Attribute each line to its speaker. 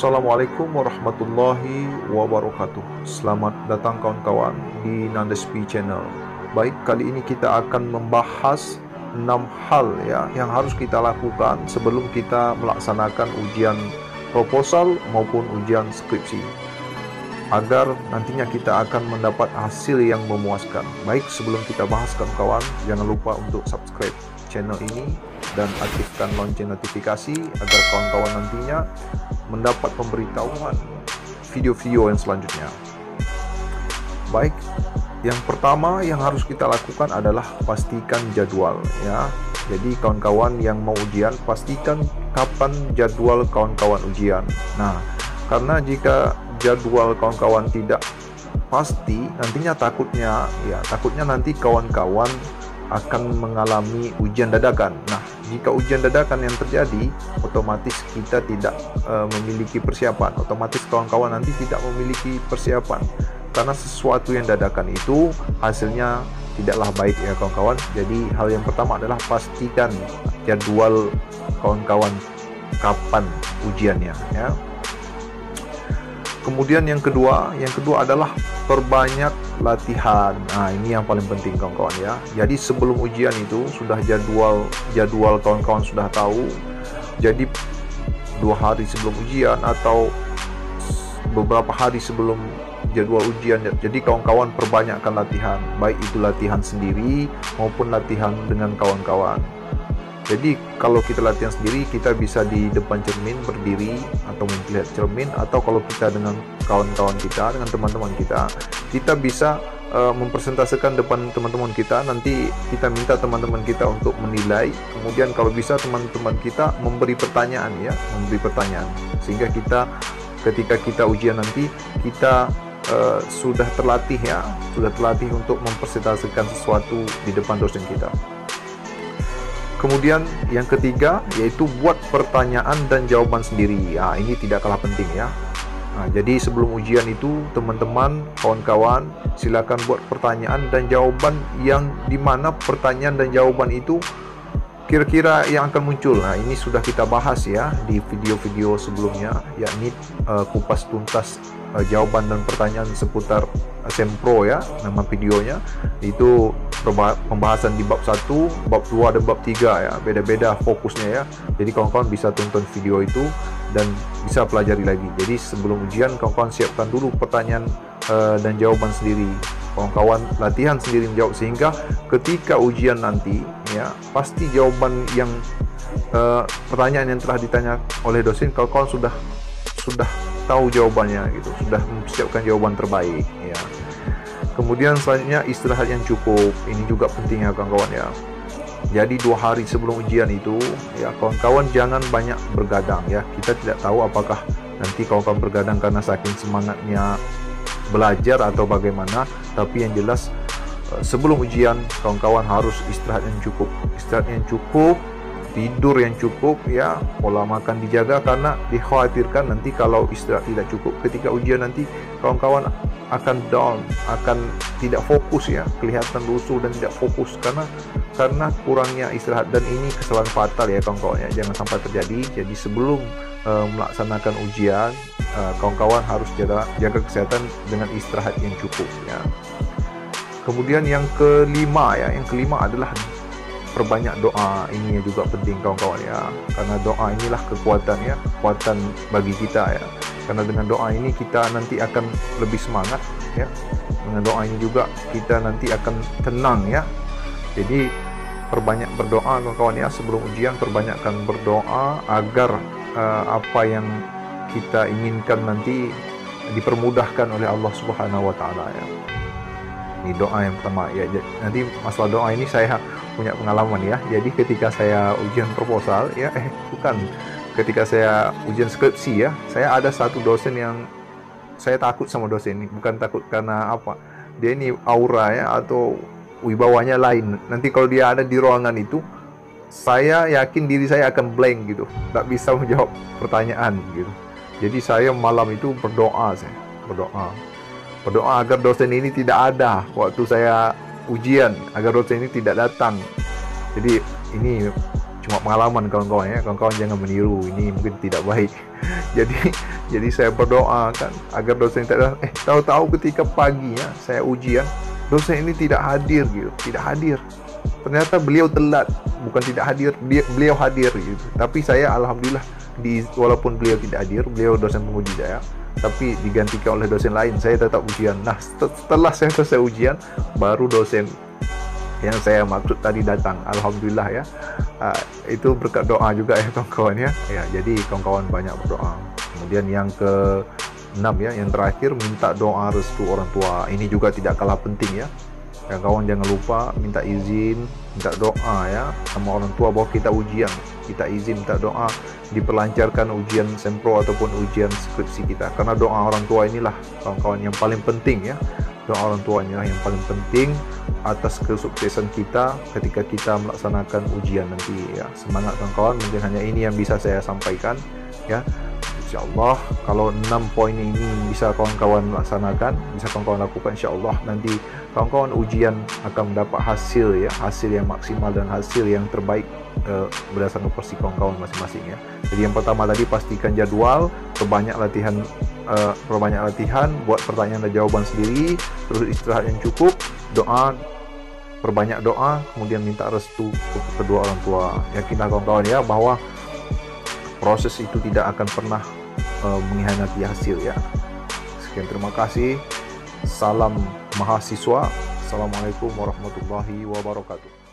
Speaker 1: Assalamualaikum warahmatullahi wabarakatuh. Selamat datang kawan-kawan di Nandespi Channel. Baik, kali ini kita akan membahas 6 hal ya yang harus kita lakukan sebelum kita melaksanakan ujian proposal maupun ujian skripsi, agar nantinya kita akan mendapat hasil yang memuaskan. Baik, sebelum kita bahas kawan-kawan, jangan lupa untuk subscribe channel ini dan aktifkan lonceng notifikasi agar kawan-kawan nantinya mendapat pemberitahuan video-video yang selanjutnya. Baik, yang pertama yang harus kita lakukan adalah pastikan jadwal ya. Jadi kawan-kawan yang mau ujian, pastikan kapan jadwal kawan-kawan ujian. Nah, karena jika jadwal kawan-kawan tidak pasti, nantinya takutnya nanti kawan-kawan akan mengalami ujian dadakan. Nah, jika ujian dadakan yang terjadi, otomatis kita tidak memiliki persiapan. Otomatis kawan-kawan nanti tidak memiliki persiapan, karena sesuatu yang dadakan itu hasilnya tidaklah baik ya kawan-kawan. Jadi hal yang pertama adalah pastikan jadwal kawan-kawan kapan ujiannya ya. Kemudian yang kedua adalah perbanyak latihan. Nah, ini yang paling penting kawan-kawan ya. Jadi sebelum ujian itu sudah jadwal kawan-kawan sudah tahu. Jadi 2 hari sebelum ujian atau beberapa hari sebelum jadwal ujian, jadi kawan-kawan perbanyakkan latihan, baik itu latihan sendiri maupun latihan dengan kawan-kawan. Jadi kalau kita latihan sendiri, kita bisa di depan cermin berdiri atau melihat cermin, atau kalau kita dengan kawan-kawan kita, dengan teman-teman kita bisa mempresentasikan depan teman-teman kita. Nanti kita minta teman-teman kita untuk menilai. Kemudian kalau bisa teman-teman kita memberi pertanyaan sehingga kita ketika kita ujian nanti kita sudah terlatih untuk mempresentasikan sesuatu di depan dosen kita. Kemudian yang ketiga yaitu buat pertanyaan dan jawaban sendiri. Nah, ini tidak kalah penting ya. Nah, jadi sebelum ujian itu teman-teman, kawan-kawan silakan buat pertanyaan dan jawaban, yang dimana pertanyaan dan jawaban itu kira-kira yang akan muncul. Nah, ini sudah kita bahas ya di video-video sebelumnya, yakni kupas tuntas jawaban dan pertanyaan seputar Sempro ya, nama videonya. Itu pembahasan di bab 1, bab 2 dan bab 3 ya. Beda-beda fokusnya ya. Jadi kawan-kawan bisa tonton video itu dan bisa pelajari lagi. Jadi sebelum ujian kawan-kawan siapkan dulu pertanyaan dan jawaban sendiri. Kawan-kawan latihan sendiri menjawab, sehingga ketika ujian nanti ya, pasti jawaban yang pertanyaan yang telah ditanya oleh dosen, kawan-kawan sudah tahu jawabannya gitu, sudah mempersiapkan jawaban terbaik ya. Kemudian selanjutnya istirahat yang cukup. Ini juga penting ya kawan-kawan ya. Jadi 2 hari sebelum ujian itu ya, kawan-kawan jangan banyak bergadang ya. Kita tidak tahu apakah nanti kawan-kawan bergadang karena saking semangatnya belajar atau bagaimana, tapi yang jelas sebelum ujian kawan-kawan harus istirahat yang cukup, tidur yang cukup ya, pola makan dijaga, karena dikhawatirkan nanti kalau istirahat tidak cukup ketika ujian nanti kawan-kawan akan down, akan tidak fokus ya, kelihatan lusuh dan tidak fokus karena kurangnya istirahat, dan ini kesalahan fatal ya kawan-kawan ya, jangan sampai terjadi. Jadi sebelum melaksanakan ujian, kawan-kawan harus jaga kesehatan dengan istirahat yang cukup ya. Kemudian yang kelima adalah perbanyak doa. Ini juga penting kawan-kawan ya, karena doa inilah kekuatan bagi kita ya. Karena dengan doa ini kita nanti akan lebih semangat ya. Dengan doa ini juga kita nanti akan tenang ya. Jadi perbanyak berdoa kawan-kawan ya, sebelum ujian perbanyakkan berdoa agar apa yang kita inginkan nanti dipermudahkan oleh Allah Subhanahu wa taala ya. Ini doa yang pertama ya. Nanti masalah doa ini saya punya pengalaman ya. Jadi ketika saya ujian proposal ya, ketika saya ujian skripsi ya, saya ada satu dosen yang saya takut sama dosen ini. Bukan takut karena apa, dia ini aura ya atau wibawanya lain. Nanti kalau dia ada di ruangan itu, saya yakin diri saya akan blank gitu, tak bisa menjawab pertanyaan gitu. Jadi saya malam itu berdoa agar dosen ini tidak ada waktu saya ujian, agar dosen ini tidak datang. Jadi ini cuma pengalaman kawan-kawan ya, kawan-kawan jangan meniru, ini mungkin tidak baik. Jadi Jadi saya berdoa kan agar dosen tidak datang. Tahu-tahu ketika paginya saya ujian, dosen ini tidak hadir gitu, tidak hadir. Ternyata beliau telat, bukan tidak hadir, beliau hadir gitu. Tapi saya alhamdulillah walaupun beliau tidak hadir, beliau dosen penguji saya, tapi digantikan oleh dosen lain, saya tetap ujian. Nah, setelah saya selesai ujian, baru dosen yang saya maksud tadi datang. Alhamdulillah ya. Itu berkat doa juga ya kawan-kawan ya. Jadi kawan-kawan banyak berdoa. Kemudian yang ke-6 ya, yang terakhir, minta doa restu orang tua. Ini juga tidak kalah penting ya. Kawan jangan lupa minta izin, minta doa ya sama orang tua bahwa kita ujian, kita izin minta doa diperlancarkan ujian sempro ataupun ujian skripsi kita, karena doa orang tua inilah kawan-kawan yang paling penting ya. Doa orang tua inilah yang paling penting atas kesuksesan kita ketika kita melaksanakan ujian nanti ya. Semangat kawan-kawan, mungkin hanya ini yang bisa saya sampaikan ya. InsyaAllah kalau 6 poin ini bisa kawan-kawan laksanakan, bisa kawan-kawan lakukan, insyaAllah nanti kawan-kawan ujian akan mendapat hasil ya, hasil yang maksimal dan hasil yang terbaik berdasarkan porsi kawan-kawan masing-masing ya. Jadi yang pertama tadi, pastikan jadwal, perbanyak latihan, buat pertanyaan dan jawaban sendiri, terus istirahat yang cukup, doa, perbanyak doa, kemudian minta restu kedua orang tua. Yakinlah kawan-kawan ya bahwa proses itu tidak akan pernah mengkhianati hasil ya. Sekian, terima kasih. Salam mahasiswa. Assalamualaikum warahmatullahi wabarakatuh.